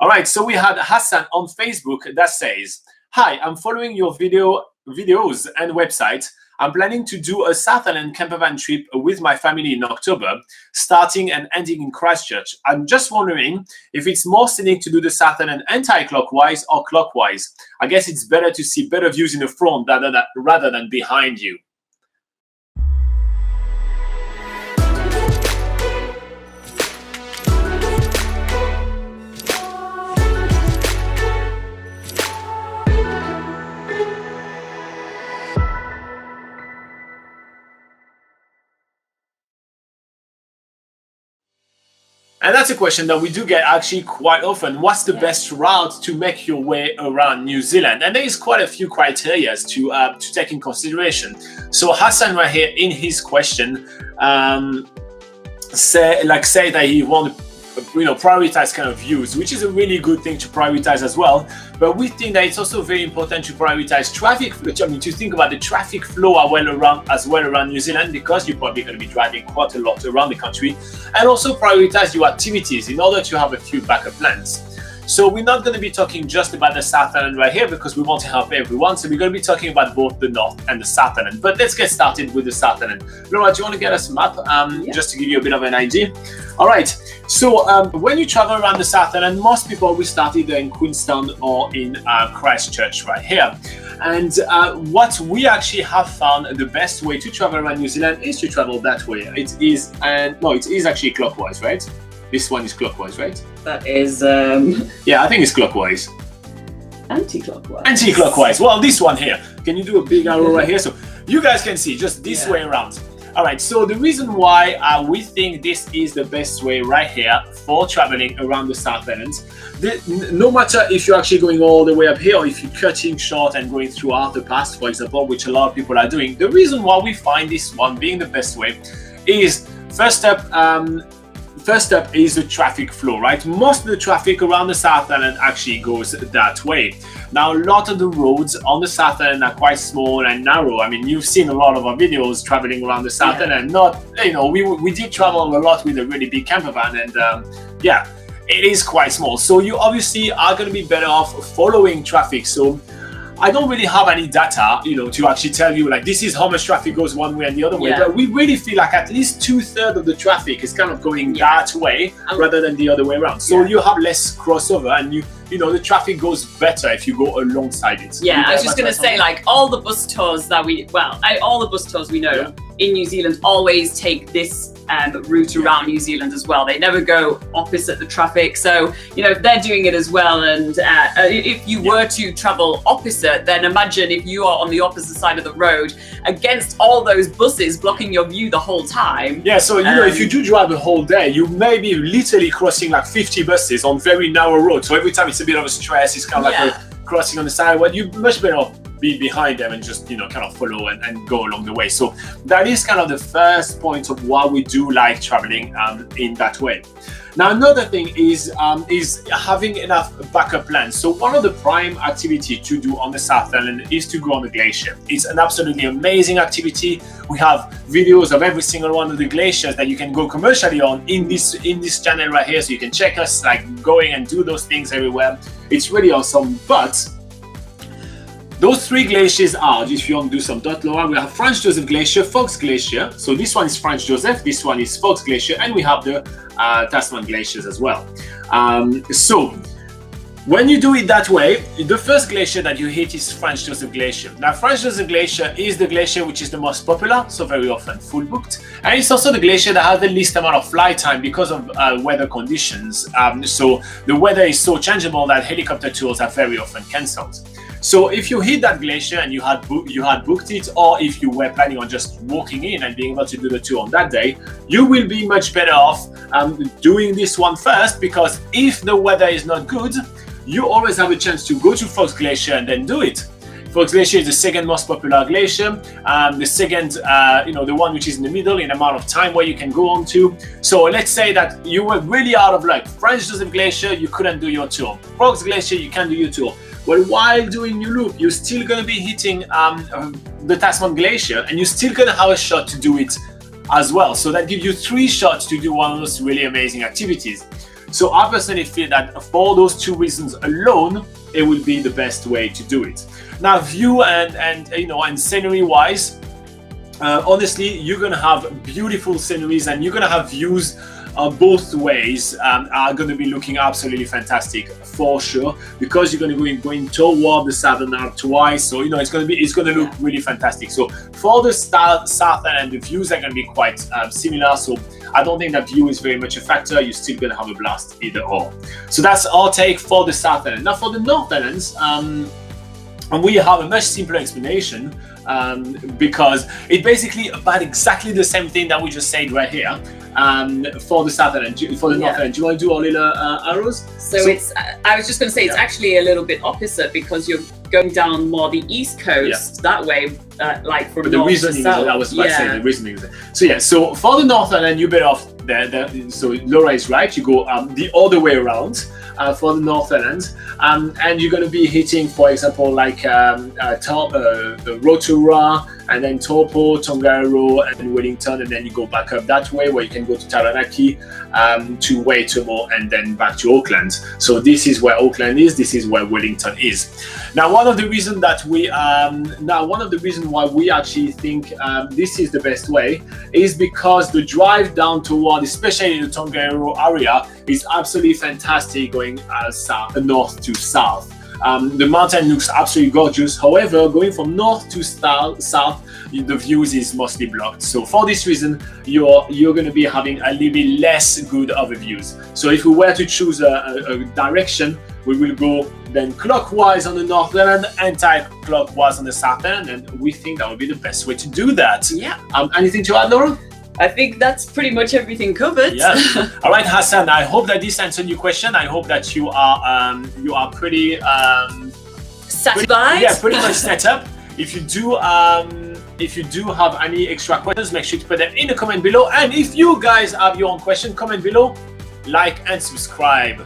All right, so we had Hassan on Facebook that says, "Hi, I'm following your videos and website. I'm planning to do a Southern campervan trip with my family in October, starting and ending in Christchurch. I'm just wondering if it's more scenic to do the Southern anti-clockwise or clockwise. I guess it's better to see better views in the front rather than behind you." And that's a question that we do get actually quite often. What's the best route to make your way around New Zealand? And there is quite a few criteria to take in consideration. So Hassan right here in his question say that he want to prioritize kind of views, which is a really good thing to prioritize as well. But we think that it's also very important to prioritize traffic. To think about the traffic flow as well around New Zealand, because you're probably going to be driving quite a lot around the country, and also prioritize your activities in order to have a few backup plans. So we're not going to be talking just about the South Island right here because we want to help everyone. So we're going to be talking about both the North and the South Island. But let's get started with the South Island. Laura, do you want to get us a map just to give you a bit of an idea? All right. So when you travel around the South Island, most people will start either in Queenstown or in Christchurch right here. And what we actually have found the best way to travel around New Zealand is to travel that way. It is actually clockwise, right? This one is clockwise, right? That is... Yeah, I think it's clockwise. Anti-clockwise. Anti-clockwise. Well, this one here. Can you do a big arrow right here? So you guys can see just this way around. All right, so the reason why we think this is the best way right here for traveling around the South Island, no matter if you're actually going all the way up here or if you're cutting short and going throughout the pass, for example, which a lot of people are doing, the reason why we find this one being the best way is first up is the traffic flow, right? Most of the traffic around the South Island actually goes that way. Now, a lot of the roads on the South Island are quite small and narrow. I mean, you've seen a lot of our videos traveling around the South Island. We did travel a lot with a really big camper van, and it is quite small. So you obviously are going to be better off following traffic. So I don't really have any data, to actually tell you like this is how much traffic goes one way and the other way. But we really feel like at least 2/3 of the traffic is kind of going that way rather than the other way around. So you have less crossover, and the traffic goes better if you go alongside it. Yeah, I was just going to say, like, all the bus tours we know in New Zealand always take this route around New Zealand as well. They never go opposite the traffic. So, if they're doing it as well, and if you were to travel opposite, then imagine if you are on the opposite side of the road against all those buses blocking your view the whole time. Yeah, so, if you do drive a whole day, you may be literally crossing like 50 buses on very narrow roads. So every time it's a bit of a stress, it's kind of like a crossing on the side. Well, you much better be behind them and just kind of follow and go along the way. So that is kind of the first point of why we do like traveling in that way. Now, another thing is having enough backup plans. So one of the prime activity to do on the South Island is to go on the glacier. It's an absolutely amazing activity. We have videos of every single one of the glaciers that you can go commercially on in this channel right here. So you can check us like going and do those things everywhere. It's really awesome. But those three glaciers are, if you want to do some dot lower, we have Franz Josef Glacier, Fox Glacier. So this one is Franz Josef, this one is Fox Glacier, and we have the Tasman Glaciers as well. So when you do it that way, the first glacier that you hit is Franz Josef Glacier. Now, Franz Josef Glacier is the glacier which is the most popular, so very often full booked. And it's also the glacier that has the least amount of flight time because of weather conditions. So the weather is so changeable that helicopter tours are very often cancelled. So if you hit that glacier and you had booked it, or if you were planning on just walking in and being able to do the tour on that day, you will be much better off doing this one first, because if the weather is not good, you always have a chance to go to Fox Glacier and then do it. Fox Glacier is the second most popular glacier, the second, the one which is in the middle in amount of time where you can go on to. So let's say that you were really out of luck. Franz Josef Glacier, you couldn't do your tour. Fox Glacier, you can do your tour. Well, while doing your loop, you're still going to be hitting the Tasman Glacier, and you're still going to have a shot to do it as well. So that gives you 3 shots to do one of those really amazing activities. So I personally feel that for those two reasons alone, it will be the best way to do it. Now, view and scenery wise, honestly, you're gonna have beautiful sceneries and you're gonna have views both ways are going to be looking absolutely fantastic for sure, because you're going to be going toward the southern Alps twice, so it's going to look really fantastic. So for the south end, the views are going to be quite similar, so I don't think that view is very much a factor. You're still going to have a blast either or. So that's our take for the south end. Now for the north ends, and we have a much simpler explanation, because it's basically about exactly the same thing that we just said right here. For the south end, for the north end, do you want to do our little arrows? So it's, I was just going to say, it's actually a little bit opposite, because you're going down more the east coast that way, like from north to south. I was about to say the reasoning is there. So for the north end, you're better off there. So Laura is right. You go the other way around. For the north end, and you're going to be hitting, for example, like Rotorua, and then Taupo, Tongariro, and Wellington, and then you go back up that way, where you can go to Taranaki, to Waitomo, and then back to Auckland. So this is where Auckland is. This is where Wellington is. Now, one of the reasons why we actually think this is the best way is because the drive down toward, especially the Tongariro area, is absolutely fantastic going north to south. The mountain looks absolutely gorgeous. However, going from north to south, the views is mostly blocked. So for this reason, you're going to be having a little bit less good of views. So if we were to choose a direction, we will go then clockwise on the north end, anti-clockwise on the south end, and we think that would be the best way to do that. Yeah. Anything to add, Laura? I think that's pretty much everything covered. Yeah. All right, Hassan. I hope that this answered your question. I hope that you are pretty satisfied. Pretty much set up. If you do have any extra questions, make sure to put them in the comment below. And if you guys have your own question, comment below, like and subscribe.